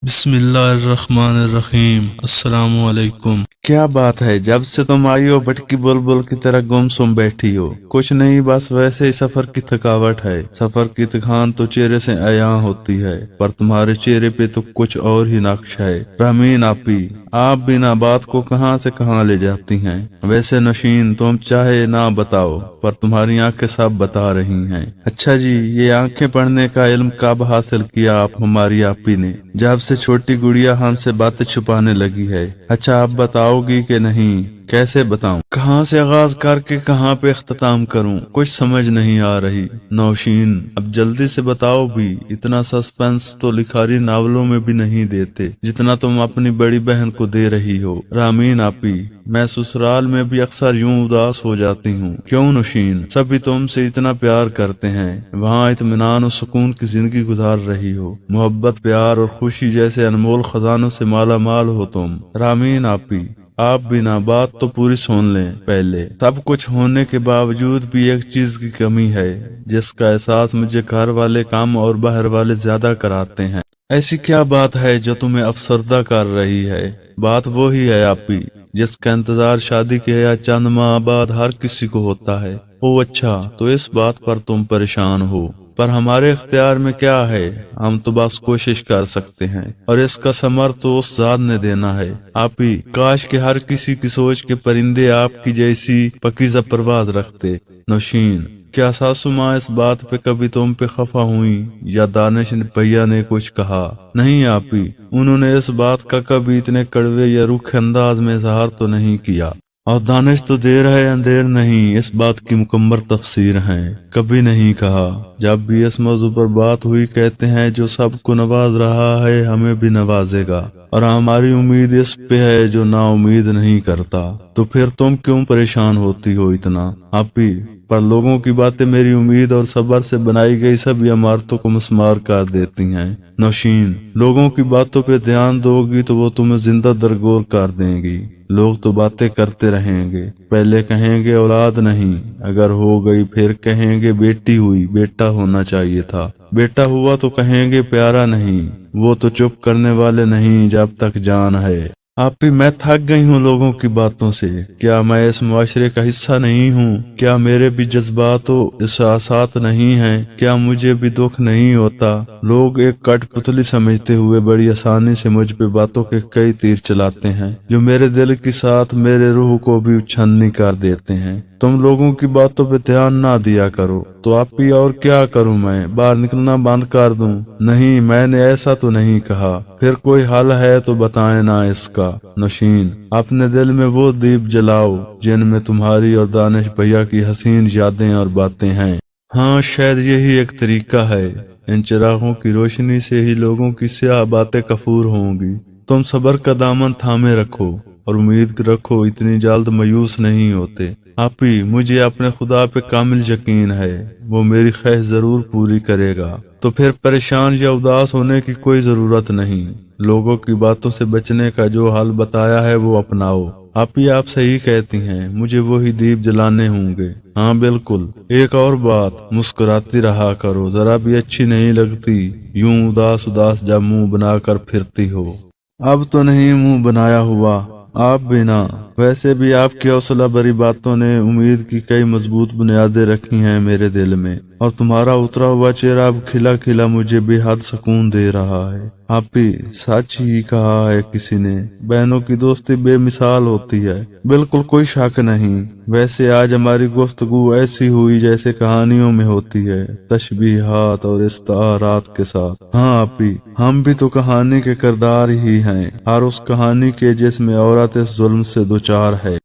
بسم اللہ الرحمن الرحیم۔ السلام علیکم۔ کیا بات ہے، جب سے تم آئی ہو بھٹکی بلبل کی طرح گم سم بیٹھی ہو۔ کچھ نہیں، بس ویسے ہی سفر کی تھکاوٹ ہے۔ سفر کی تھکان تو چہرے سے عیاں ہوتی ہے، پر تمہارے چہرے پہ تو کچھ اور ہی نقش ہے۔ رحمین آپی، آپ بنا بات کو کہاں سے کہاں لے جاتی ہیں۔ ویسے نوشین، تم چاہے نہ بتاؤ، پر تمہاری آنکھیں سب بتا رہی ہیں۔ اچھا جی، یہ آنکھیں پڑھنے کا علم کب حاصل کیا آپ ہماری آپی نے؟ جب سے چھوٹی گڑیا ہم سے باتیں چھپانے لگی ہے۔ اچھا، آپ بتاؤ گی کہ نہیں؟ کیسے بتاؤں؟ کہاں سے آغاز کر کے کہاں پہ اختتام کروں؟ کچھ سمجھ نہیں آ رہی۔ نوشین، اب جلدی سے بتاؤ بھی۔ اتنا سسپنس تو لکھاری ناولوں میں بھی نہیں دیتے جتنا تم اپنی بڑی بہن کو دے رہی ہو۔ رامین آپی، میں سسرال میں بھی اکثر یوں اداس ہو جاتی ہوں۔ کیوں نوشین؟ سبھی تم سے اتنا پیار کرتے ہیں، وہاں اطمینان اور سکون کی زندگی گزار رہی ہو۔ محبت، پیار اور خوشی جیسے انمول خزانوں سے مالا مال ہو تم۔ رامین آپی، آپ بنا بات تو پوری سن لیں پہلے۔ سب کچھ ہونے کے باوجود بھی ایک چیز کی کمی ہے، جس کا احساس مجھے گھر والے کم اور باہر والے زیادہ کراتے ہیں۔ ایسی کیا بات ہے جو تمہیں افسردہ کر رہی ہے؟ بات وہی ہے آپی، جس کا انتظار شادی کے یا چند ماہ بعد ہر کسی کو ہوتا ہے۔ او اچھا، تو اس بات پر تم پریشان ہو، پر ہمارے اختیار میں کیا ہے؟ ہم تو بس کوشش کر سکتے ہیں، اور اس کا ثمر تو اس ذات نے دینا ہے۔ آپی، کاش کہ ہر کسی کی سوچ کے پرندے آپ کی جیسی پکیزہ پرواز رکھتے۔ نوشین، کیا ساسو ماں اس بات پہ کبھی تم پہ خفا ہوئی، یا دانش بھیا نے کچھ کہا؟ نہیں آپی، انہوں نے اس بات کا کبھی اتنے کڑوے یا روکھے انداز میں اظہار تو نہیں کیا، اور دانش تو دیر ہے اندیر نہیں اس بات کی مکمل تفسیر ہے، کبھی نہیں کہا۔ جب بھی اس موضوع پر بات ہوئی کہتے ہیں جو سب کو نواز رہا ہے ہمیں بھی نوازے گا، اور ہماری امید اس پہ ہے جو نا امید نہیں کرتا۔ تو پھر تم کیوں پریشان ہوتی ہو اتنا؟ آپی، پر لوگوں کی باتیں میری امید اور صبر سے بنائی گئی سبھی عمارتوں کو مسمار کر دیتی ہیں۔ نوشین، لوگوں کی باتوں پہ دھیان دو گی تو وہ تمہیں زندہ درگور کر دیں گی۔ لوگ تو باتیں کرتے رہیں گے، پہلے کہیں گے اولاد نہیں، اگر ہو گئی پھر کہیں گے بیٹی ہوئی، بیٹا ہونا چاہیے تھا، بیٹا ہوا تو کہیں گے پیارا نہیں، وہ تو چپ کرنے والے نہیں جب تک جان ہے۔ آپی، میں تھک گئی ہوں لوگوں کی باتوں سے۔ کیا میں اس معاشرے کا حصہ نہیں ہوں؟ کیا میرے بھی جذبات و احساسات نہیں ہیں؟ کیا مجھے بھی دکھ نہیں ہوتا؟ لوگ ایک کٹ پتلی سمجھتے ہوئے بڑی آسانی سے مجھ پہ باتوں کے کئی تیر چلاتے ہیں، جو میرے دل کے ساتھ میرے روح کو بھی چھننی کر دیتے ہیں۔ تم لوگوں کی باتوں پہ دھیان نہ دیا کرو تو آپی اور کیا کروں میں؟ باہر نکلنا بند کر دوں؟ نہیں، میں نے ایسا تو نہیں کہا۔ پھر کوئی حل ہے تو بتائیں نا اس کا۔ نوشین، اپنے دل میں وہ دیپ جلاؤ جن میں تمہاری اور دانش بھیا کی حسین یادیں اور باتیں ہیں۔ ہاں، شاید یہی ایک طریقہ ہے۔ ان چراغوں کی روشنی سے ہی لوگوں کی سیاہ باتیں کفور ہوں گی۔ تم صبر کا دامن تھامے رکھو اور امید رکھو، اتنی جلد مایوس نہیں ہوتے۔ آپی، مجھے اپنے خدا پہ کامل یقین ہے، وہ میری خواہش ضرور پوری کرے گا۔ تو پھر پریشان یا اداس ہونے کی کوئی ضرورت نہیں۔ لوگوں کی باتوں سے بچنے کا جو حل بتایا ہے وہ اپناؤ۔ آپی، آپ صحیح کہتی ہیں، مجھے وہی دیپ جلانے ہوں گے۔ ہاں بالکل۔ ایک اور بات، مسکراتی رہا کرو، ذرا بھی اچھی نہیں لگتی یوں اداس اداس جب منہ بنا کر پھرتی ہو۔ اب تو نہیں منہ بنایا ہوا، آپ بھی نہ۔ ویسے بھی آپ کی حوصلہ بھری باتوں نے امید کی کئی مضبوط بنیادیں رکھی ہیں میرے دل میں، اور تمہارا اترا ہوا چہرہ اب کھلا کھلا مجھے بے حد سکون دے رہا ہے۔ آپی، سچ ہی کہا ہے کسی نے، بہنوں کی دوستی بے مثال ہوتی ہے۔ بالکل کوئی شک نہیں۔ ویسے آج ہماری گفتگو ایسی ہوئی جیسے کہانیوں میں ہوتی ہے، تشبیہات اور استعارات کے ساتھ۔ ہاں آپی، ہم بھی تو کہانی کے کردار ہی ہیں، ہر اس کہانی کے جس میں عورت اس ظلم سے دوچار ہے۔